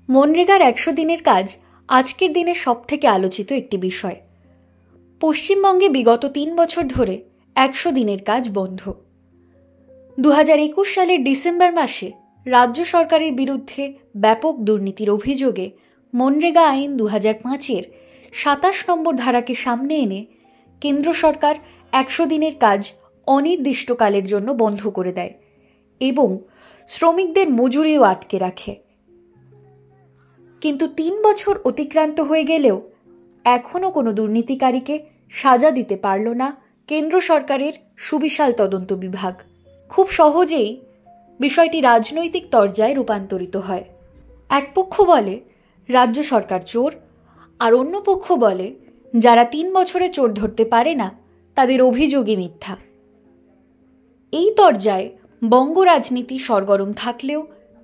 মনরেগার ১০০ দিনের কাজ আজকের দিনের সবথেকে আলোচিত একটি বিষয়। পশ্চিমবঙ্গে বিগত ৩ বছর ধরে ১০০ দিনের কাজ বন্ধ। ২০২১ সালের ডিসেম্বর মাসে রাজ্য সরকারের বিরুদ্ধে ব্যাপক দুর্নীতির অভিযোগে মনরেগা আইন ২০০৫-এর ২৭ নম্বর ধারাকে সামনে এনে কেন্দ্র সরকার ১০০ দিনের কাজ অনির্দিষ্টকালের জন্য বন্ধ করে দেয় এবং শ্রমিকদের মজুরিও আটকে রাখে। কিন্তু ৩ বছর অতিক্রান্ত হয়ে গেলেও এখনও কোনো দুর্নীতিকারীকে সাজা দিতে পারল না কেন্দ্র সরকারের সুবিশাল তদন্ত বিভাগ। খুব সহজেই বিষয়টি রাজনৈতিক তরজায় রূপান্তরিত হয়। এক পক্ষ বলে রাজ্য সরকার চোর, আর অন্য পক্ষ বলে যারা ৩ বছরে চোর ধরতে পারে না তাদের অভিযোগই মিথ্যা। এই তরজায় বঙ্গ রাজনীতি সরগরম থাকলেও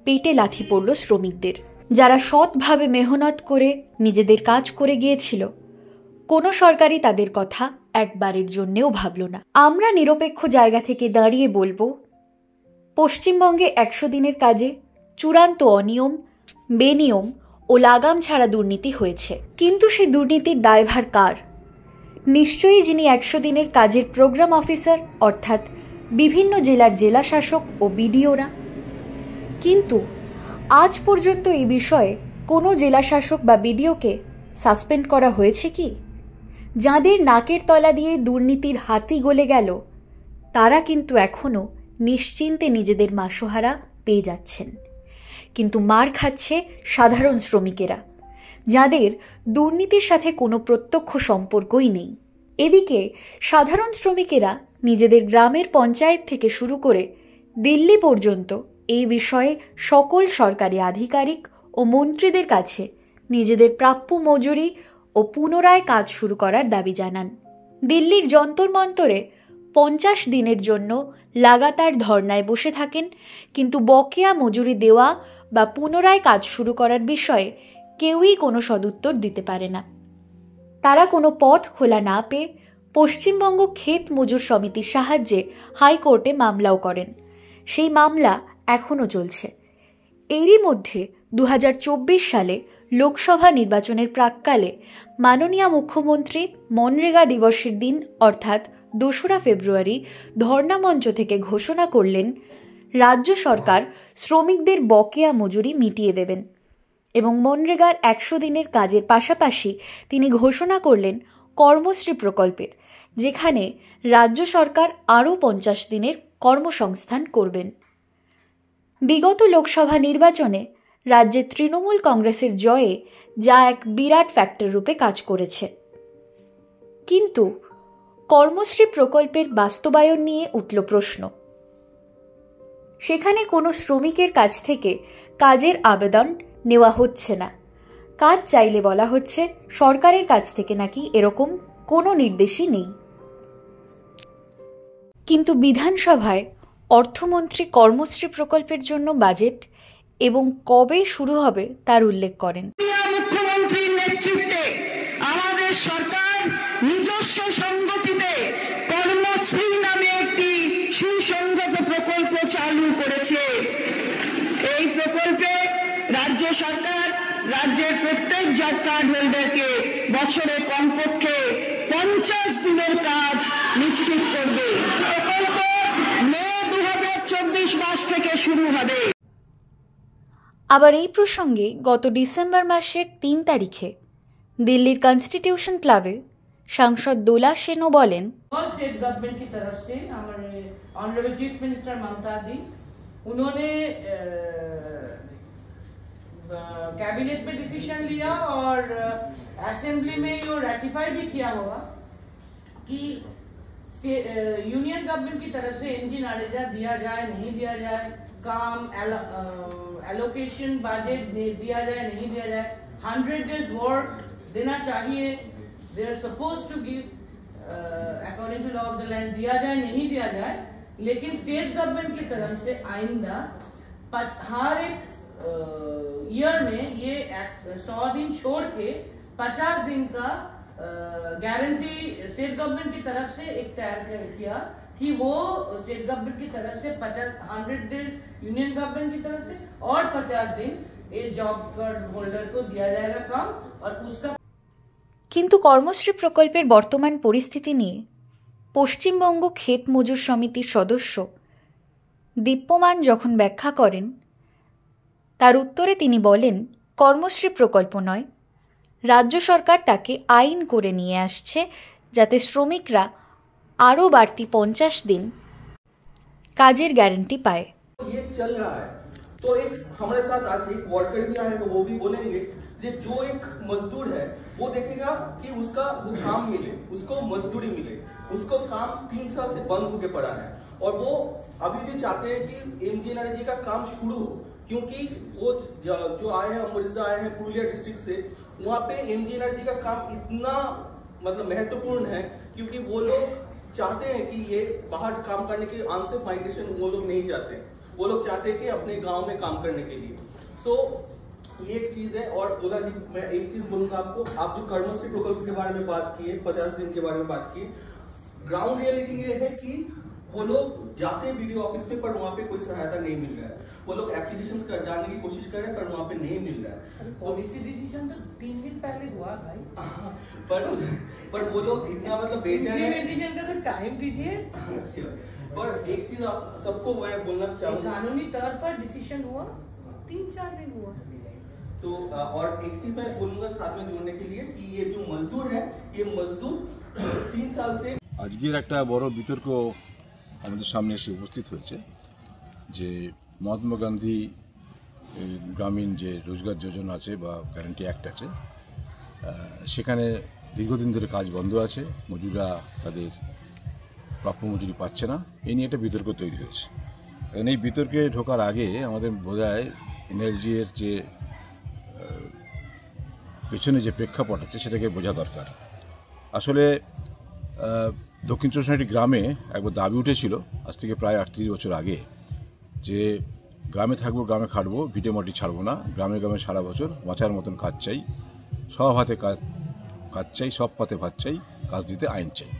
পেটে লাথি পড়ল শ্রমিকদের। যারা সৎভাবে মেহনত করে নিজেদের কাজ করে গিয়েছিল, কোনো সরকারই তাদের কথা একবারের জন্যেও ভাবল না। আমরা নিরপেক্ষ জায়গা থেকে দাঁড়িয়ে বলবো, পশ্চিমবঙ্গে ১০০ দিনের কাজে চূড়ান্ত অনিয়ম, বেনিয়ম ও লাগাম ছাড়া দুর্নীতি হয়েছে। কিন্তু সেই দুর্নীতির দায়ভার কার? নিশ্চয়ই যিনি ১০০ দিনের কাজের প্রোগ্রাম অফিসার, অর্থাৎ বিভিন্ন জেলার জেলা শাসক ও বিডিওরা। কিন্তু আজ পর্যন্ত এই বিষয়ে কোনো জেলা শাসক বা বিডিওকে সাসপেন্ড করা হয়েছে কি? যাদের নাকের তলা দিয়ে দুর্নীতির হাতি গলে গেল, তারা কিন্তু এখনও নিশ্চিন্তে নিজেদের মাসোহারা পেয়ে যাচ্ছেন। কিন্তু মার খাচ্ছে সাধারণ শ্রমিকেরা, যাদের দুর্নীতির সাথে কোনো প্রত্যক্ষ সম্পর্কই নেই। এদিকে সাধারণ শ্রমিকেরা নিজেদের গ্রামের পঞ্চায়েত থেকে শুরু করে দিল্লি পর্যন্ত এই বিষয়ে সকল সরকারি আধিকারিক ও মন্ত্রীদের কাছে নিজেদের প্রাপ্য মজুরি ও পুনরায় কাজ শুরু করার দাবি জানান। দিল্লির যন্তর মন্তরে ৫০ দিনের জন্য লাগাতার ধর্নায় বসে থাকেন, কিন্তু বকেয়া মজুরি দেওয়া বা পুনরায় কাজ শুরু করার বিষয়ে কেউই কোনো সদুত্তর দিতে পারে না। তারা কোনো পথ খোলা না পেয়ে পশ্চিমবঙ্গ ক্ষেত মজুর সমিতির সাহায্যে হাইকোর্টে মামলাও করেন। সেই মামলা এখনও চলছে। এরই মধ্যে ২০২৪ সালে লোকসভা নির্বাচনের প্রাক্কালে মাননীয় মুখ্যমন্ত্রী মনরেগা দিবসের দিন অর্থাৎ ২রা ফেব্রুয়ারি ধর্না মঞ্চ থেকে ঘোষণা করলেন রাজ্য সরকার শ্রমিকদের বকেয়া মজুরি মিটিয়ে দেবেন এবং মনরেগার ১০০ দিনের কাজের পাশাপাশি তিনি ঘোষণা করলেন কর্মশ্রী প্রকল্পের, যেখানে রাজ্য সরকার আরও ৫০ দিনের কর্মসংস্থান করবেন। বিগত লোকসভা নির্বাচনে রাজ্যে তৃণমূল কংগ্রেসের জয়ে যা এক বিরাট ফ্যাক্টর রূপে কাজ করেছে। কিন্তু কর্মশ্রী প্রকল্পের বাস্তবায়ন নিয়ে উঠল প্রশ্ন। সেখানে কোনো শ্রমিকের কাছ থেকে কাজের আবেদন নেওয়া হচ্ছে না। কাজ চাইলে বলা হচ্ছে সরকারের কাছ থেকে নাকি এরকম কোনো নির্দেশই নেই। কিন্তু বিধানসভায় অর্থমন্ত্রী কর্মশ্রী প্রকল্পের জন্য বাজেট এবং কবে শুরু হবে তার উল্লেখ করেন। মুখ্যমন্ত্রীর নেতৃত্বে আমাদের সরকার নিজস্ব সংগঠিতে কর্মশ্রী নামে একটি সুসংগত প্রকল্প চালু করেছে। এই প্রকল্পে রাজ্য সরকার রাজ্যের প্রত্যেক জব কার্ড হোল্ডারকে বছরে কমপক্ষে ৫০ দিনের কাজ নিশ্চিত করবে। প্রকল্প মে ২০২৪ মাস থেকে শুরু হবে। আবার এই প্রসঙ্গে গত ডিসেম্বর মাসের ৩ তারিখে দিল্লির কনস্টিটিউশন ক্লাবে সাংসদ দোলা সেনও বলেন, स्टेट गवर्नमेंट की तरफ से हमारे ऑनरेबल चीफ मिनिस्टर ममता दी उन्होंने कैबिनेट में डिसीजन लिया और असेंबली में ये रेटिफाई भी किया हुआ कि यूनियन गवर्नमेंट की तरफ से इंजिन आर्डर दिया जाए नहीं दिया जाए, काम एलोकेशन बजट दिया जाए नहीं दिया जाए, 100 days वर्क देना चाहिए, they are suppose to give according to law of the land दिया जाए नहीं दिया जाए। लेकिन स्टेट गवर्नमेंट की तरफ से आइंदा हर एक ईयर में ये 100 दिन छोड़ के 50 दिन का गारंटी स्टेट गवर्नमेंट की तरफ से एक तैयार किया कि वो स्टेट गवर्नमेंट की तरफ से 100 डेज यूनियन गवर्नमेंट की तरफ से और 50 दिन ये जॉब कार्ड होल्डर को दिया जाएगा काम और उसका। কিন্তু কর্মশ্রী প্রকল্পের বর্তমান পরিস্থিতি নিয়ে পশ্চিমবঙ্গ ক্ষেত মজুর সমিতির সদস্য দীপ্যমান যখন ব্যাখ্যা করেন, তার উত্তরে তিনি বলেন, কর্মশ্রী প্রকল্প নয়, রাজ্য সরকার তাকে আইন করে নিয়ে আসছে যাতে শ্রমিকরা আরও বাড়তি 50 दिन কাজের গ্যারান্টি পায়। ये चल रहा है तो एक हमारे साथ आज एक वर्कर भी आएगा, वो भी बोलेंगे कि जो एक मजदूर है वो देखेगा कि उसका वो काम मिले, उसको मजदूरी मिले, उसको काम 3 साल से बंद होके पड़ा है और वो अभी भी चाहते हैं कि एमजी एनआरजी का काम शुरू हो, क्योंकि वो जो आए हैं अमृतसर आए हैं पुरुलिया डिस्ट्रिक्ट से, वहाँ पे एमजी एनआरजी का काम इतना मतलब महत्वपूर्ण है क्योंकि वो लोग चाहते हैं कि ये बाहर काम करने के आंसर माइग्रेशन वो लोग नहीं चाहते, वो लोग चाहते हैं कि अपने गांव में काम करने के लिए। तो ये एक चीज है। और बोला जी मैं एक चीज बोलूंगा आपको, आप जो कर्मश्री प्रकल्प के बारे में बात की है, 50 दिन के बारे में बात की, ग्राउंड रियलिटी ये है कि वो लोग जाते हैं बीडीओ ऑफिस में पर वहाँ पे कोई सहायता नहीं मिल रहा है, वो लोग एप्लीकेशंस कर डालने की कोशिश कर रहे हैं पर वहाँ पे नहीं मिल रहा है। पॉलिसी डिसीजन तो 3 दिन पहले हुआ भाई, पर वो लोग इतना मतलब बेचैन है, इम्प्लीमेंटेशन का तो टाइम दीजिए। पर एक चीज आप सबको मैं बोलना चाहूँगा, कानूनी तौर पर डिसीजन हुआ 3-4 दिन हुआ। तो और एक चीज मैं बोलूंगा साथ में जोड़ने के लिए कि ये जो मजदूर है, ये मजदूर 3 साल से আজকের একটা বড় বিতর্ক আমাদের সামনে এসে উপস্থিত হয়েছে যে মহাত্মা গান্ধী গ্রামীণ যে রোজগার যোজনা আছে বা গ্যারান্টি অ্যাক্ট আছে, সেখানে দীর্ঘদিন ধরে কাজ বন্ধ আছে, মজুররা তাদের প্রাপ্য মজুরি পাচ্ছে না, এই নিয়ে একটা বিতর্ক তৈরি হয়েছে। এই বিতর্কে ঢোকার আগে আমাদের বোধহয় এনআরজির যে পেছনে যে প্রেক্ষাপট আছে সেটাকে বোঝা দরকার। আসলে দক্ষিণ চব্বিশ পরগনা গ্রামে একবার দাবি উঠেছিল আজ থেকে প্রায় 38 বছর আগে যে গ্রামে থাকবো, গ্রামে খাটবো, ভিটে মাটি ছাড়বো না, গ্রামে গ্রামে সারা বছর মাথার মতন কাজ চাই, সব হাতে কাজ চাই, সব পাতে ভাত চাই, কাজ দিতে আইন চাই।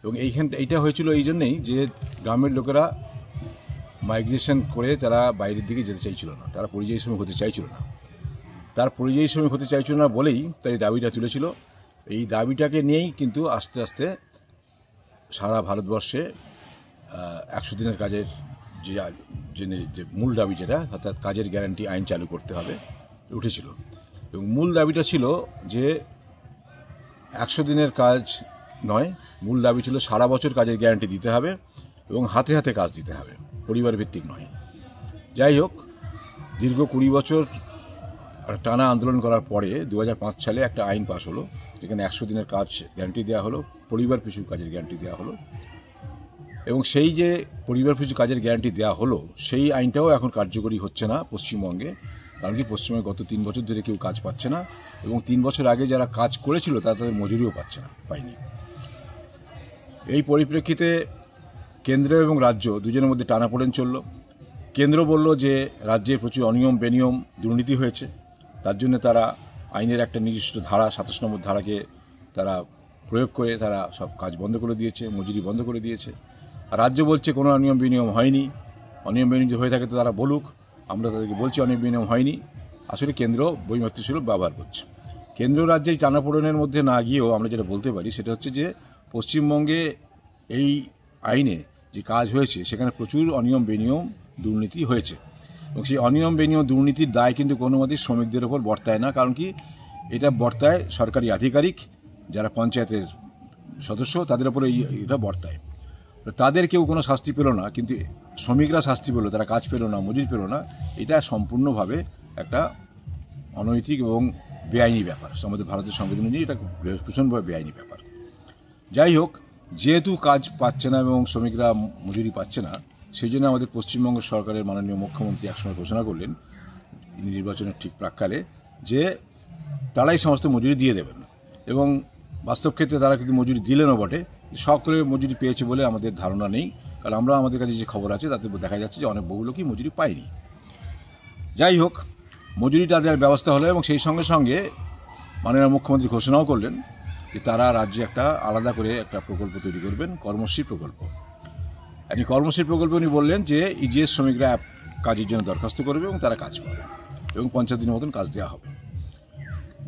এবং এইটা হয়েছিল এই জন্যেই যে গ্রামের লোকেরা মাইগ্রেশন করে তারা বাইরের দিকে যেতে চাইছিল না, তারা পরিযায়ী শ্রমিক হতে চাইছিল না, তার পরিযায়ী শ্রমিক হতে চাইছিল না বলেই তার এই দাবিটা তুলেছিল। এই দাবিটাকে নিয়েই কিন্তু আস্তে আস্তে সারা ভারতবর্ষে 100 দিনের কাজের যে মূল দাবি, যেটা অর্থাৎ কাজের গ্যারান্টি আইন চালু করতে হবে, উঠেছিল। এবং মূল দাবিটা ছিল যে 100 দিনের কাজ নয়, মূল দাবি ছিল সারা বছর কাজের গ্যারান্টি দিতে হবে এবং হাতে হাতে কাজ দিতে হবে, পরিবার ভিত্তিক নয়। যাই হোক, দীর্ঘ 20 বছর টানা আন্দোলন করার পরে 2005 সালে একটা আইন পাস হলো যেখানে 100 দিনের কাজ গ্যারান্টি দেওয়া হলো, পরিবার পিছু কাজের গ্যারান্টি দেওয়া হলো। এবং সেই যে পরিবার পিছু কাজের গ্যারান্টি দেওয়া হলো সেই আইনটাও এখন কার্যকরী হচ্ছে না পশ্চিমবঙ্গে, কারণ কি পশ্চিমবঙ্গে গত 3 বছর ধরে কেউ কাজ পাচ্ছে না এবং 3 বছর আগে যারা কাজ করেছিল তারা তাদের মজুরিও পায়নি। এই পরিপ্রেক্ষিতে কেন্দ্র এবং রাজ্য দুজনের মধ্যে টানাপোড়েন চলল। কেন্দ্র বলল যে রাজ্যে প্রচুর অনিয়ম বেনিয়ম দুর্নীতি হয়েছে, তার জন্য তারা আইনের একটা নির্দিষ্ট ধারা 27 নম্বর ধারাকে তারা প্রয়োগ করে তারা সব কাজ বন্ধ করে দিয়েছে, মজুরি বন্ধ করে দিয়েছে। আর রাজ্য বলছে কোনো অনিয়ম বিনিয়ম হয়নি, অনিয়ম বিনিয়ম যদি হয়ে থাকে তো তারা বলুক, আমরা তাদেরকে বলছি অনিয়ম বিনিয়ম হয়নি। আসলে কেন্দ্র বৈমাতৃক সুলভ ব্যবহার করছে। কেন্দ্র রাজ্যের টানাপোড়েনের মধ্যে না গিয়েও আমরা যেটা বলতে পারি সেটা হচ্ছে যে পশ্চিমবঙ্গে এই আইনে যে কাজ হয়েছে সেখানে প্রচুর অনিয়ম বেনিয়ম দুর্নীতি হয়েছে এবং সেই অনিয়ম বেনিয়ম দুর্নীতির দায় কিন্তু কোনো মতেই শ্রমিকদের ওপর বর্তায় না, কারণ কি এটা বর্তায় সরকারি আধিকারিক যারা পঞ্চায়েতের সদস্য, তাদের ওপরে এটা বর্তায়। তাদের কেউ কোনো শাস্তি পেল না, কিন্তু শ্রমিকরা শাস্তি পেল, তারা কাজ পেল না, মজুরি পেল না। এটা সম্পূর্ণভাবে একটা অনৈতিক এবং বেআইনি ব্যাপার। আমাদের ভারতের সংবিধান অনুযায়ী এটা ভীষণভাবে বেআইনি ব্যাপার। যাই হোক, যেহেতু কাজ পাচ্ছে না এবং শ্রমিকরা মজুরি পাচ্ছে না, সেই জন্য আমাদের পশ্চিমবঙ্গ সরকারের মাননীয় মুখ্যমন্ত্রী একসময় ঘোষণা করলেন নির্বাচনের ঠিক প্রাক্কালে যে তারাই সমস্ত মজুরি দিয়ে দেবেন। এবং বাস্তব ক্ষেত্রে তারা কিন্তু মজুরি দিলেনও বটে, সকলে মজুরি পেয়েছে বলে আমাদের ধারণা নেই, কারণ আমরা আমাদের কাছে যে খবর আছে তাতে দেখা যাচ্ছে যে অনেক বহু লোকই মজুরি পায়নি। যাই হোক, মজুরিটা দেওয়ার ব্যবস্থা হলো এবং সেই সঙ্গে সঙ্গে মাননীয় মুখ্যমন্ত্রী ঘোষণাও করলেন যে তারা রাজ্যে একটা আলাদা করে একটা প্রকল্প তৈরি করবেন, কর্মশ্রী প্রকল্প। এই কর্মশ্রী প্রকল্পে উনি বললেন যে ইজিএস শ্রমিকরা কাজের জন্য দরখাস্ত করবে এবং তারা কাজ পাবে। এবং 50 দিনের মতন কাজ দেওয়া হবে।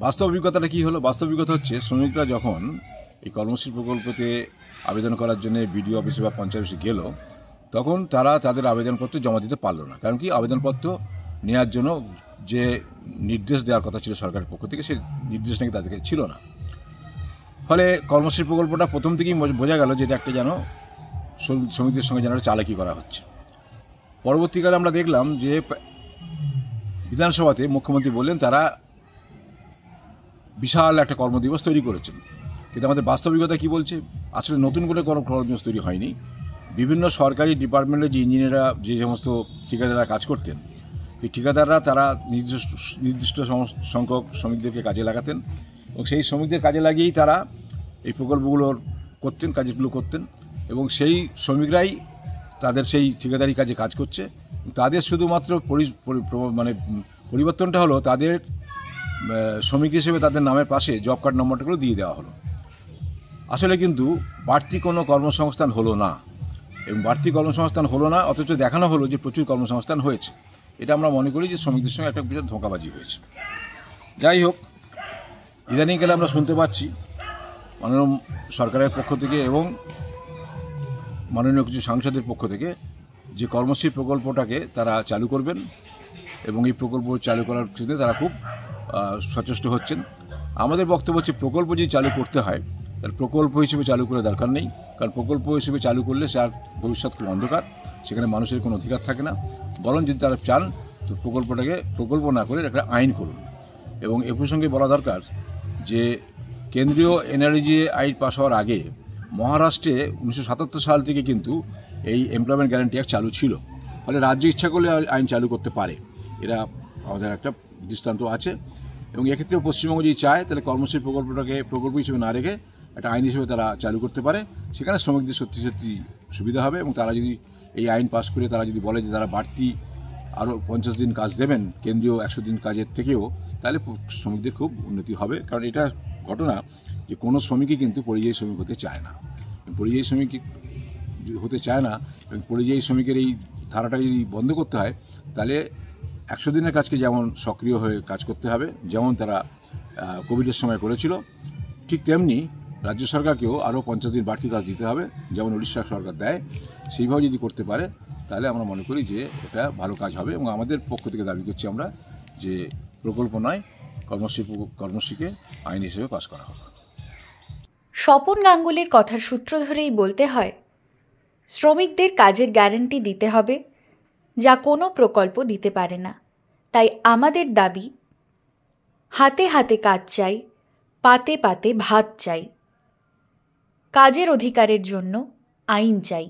বাস্তব অভিজ্ঞতাটা কী হলো? বাস্তব অভিজ্ঞতা হচ্ছে শ্রমিকরা যখন এই কর্মশ্রী প্রকল্পতে আবেদন করার জন্য বিডিও অফিসে বা পঞ্চায়েত অফিসে গেল, তখন তারা তাদের আবেদনপত্র জমা দিতে পারলো না। কারণ কি, আবেদনপত্র নেওয়ার জন্য যে নির্দেশ দেওয়ার কথা ছিল সরকারের পক্ষ থেকে, সেই নির্দেশ নাকি তাদেরকে ছিল না। ফলে কর্মশ্রী প্রকল্পটা প্রথম থেকেই বোঝা গেল যে এটা একটা যেন শ্রমিকদের সঙ্গে যেন চালাকি করা হচ্ছে। পরবর্তীকালে আমরা দেখলাম যে বিধানসভাতে মুখ্যমন্ত্রী বললেন তারা বিশাল একটা কর্মদিবস তৈরি করেছেন, কিন্তু আমাদের বাস্তবিকতা কী বলছে? আসলে নতুন করে কোনো কর্মদিবস তৈরি হয়নি। বিভিন্ন সরকারি ডিপার্টমেন্টে যে ইঞ্জিনিয়াররা যে সমস্ত ঠিকাদাররা কাজ করতেন, এই ঠিকাদাররা তারা নির্দিষ্ট সংখ্যক শ্রমিকদেরকে কাজে লাগাতেন এবং সেই শ্রমিকদের কাজে লাগিয়েই তারা এই প্রকল্পগুলোর কাজগুলো করতেন এবং সেই শ্রমিকরাই তাদের সেই ঠিকাদারি কাজে কাজ করছে। তাদের শুধুমাত্র মানে পরিবর্তনটা হলো তাদের শ্রমিক হিসেবে তাদের নামের পাশে জব কার্ড নম্বরটাগুলো দিয়ে দেওয়া হলো। আসলে কিন্তু বাড়তি কোনো কর্মসংস্থান হলো না, এবং বাড়তি কর্মসংস্থান হলো না, অথচ দেখানো হলো যে প্রচুর কর্মসংস্থান হয়েছে। এটা আমরা মনে করি যে শ্রমিকদের সঙ্গে একটা বিরাট ধোঁকাবাজি হয়েছে। যাই হোক, ইদানিংকালে আমরা শুনতে পাচ্ছি মাননীয় সরকারের পক্ষ থেকে এবং মাননীয় কিছু সাংসদের পক্ষ থেকে যে কর্মশ্রী প্রকল্পটাকে তারা চালু করবেন এবং এই প্রকল্প চালু করার ক্ষেত্রে তারা খুব সচেষ্ট হচ্ছেন। আমাদের বক্তব্য হচ্ছে, প্রকল্প যদি চালু করতে হয় তাহলে প্রকল্প হিসেবে চালু করে দরকার নেই, কারণ প্রকল্প হিসেবে চালু করলে সে আর ভবিষ্যৎ খুব অন্ধকার, সেখানে মানুষের কোনো অধিকার থাকে না। বরং যদি তারা চান তো প্রকল্পটাকে প্রকল্প না করে একটা আইন করুন। এবং এ প্রসঙ্গে বলা দরকার যে কেন্দ্রীয় এনআরজি আইন পাশ হওয়ার আগে মহারাষ্ট্রে 1977 সাল থেকে কিন্তু এই এমপ্লয়মেন্ট গ্যারান্টি অ্যাক্ট চালু ছিল। ফলে রাজ্য ইচ্ছা করলে আইন চালু করতে পারে, এটা আমাদের একটা দৃষ্টান্ত আছে। এবং এক্ষেত্রেও পশ্চিমবঙ্গ যদি চায় তাহলে কর্মশ্রী প্রকল্পটাকে প্রকল্প হিসেবে না রেখে একটা আইন হিসেবে তারা চালু করতে পারে। সেখানে শ্রমিকদের সত্যি সত্যি সুবিধা হবে এবং তারা যদি এই আইন পাস করে তারা যদি বলে যে তারা বাড়তি আরও 50 দিন কাজ দেবেন কেন্দ্রীয় 100 দিন কাজের থেকেও, তাহলে শ্রমিকদের খুব উন্নতি হবে। কারণ এটা ঘটনা যে কোনো শ্রমিকই কিন্তু পরিযায়ী শ্রমিক হতে চায় না, পরিযায়ী শ্রমিক হতে চায় না এবং পরিযায়ী শ্রমিকের এই ধারাটাকে যদি বন্ধ করতে হয় তাহলে 100 দিনের কাজকে যেমন সক্রিয় হয়ে কাজ করতে হবে, যেমন তারা কোভিডের সময় করেছিল, ঠিক তেমনি রাজ্য সরকারকেও আরও 50 দিন বাড়তি কাজ দিতে হবে, যেমন উড়িষ্যা সরকার দেয়। সেইভাবে যদি করতে পারে তাহলে আমরা মনে করি যে এটা ভালো কাজ হবে। এবং আমাদের পক্ষ থেকে দাবি করছি আমরা যে প্রকল্প নয়, কর্মশ্রীকে আইন হিসেবে পাস করা হোক। স্বপন গাঙ্গুলির কথার সূত্র ধরেই বলতে হয়, শ্রমিকদের কাজের গ্যারান্টি দিতে হবে, যা কোনো প্রকল্প দিতে পারে না। তাই আমাদের দাবি, হাতে হাতে কাজ চাই, পাতে পাতে ভাত চাই, কাজের অধিকারের জন্য আইন চাই।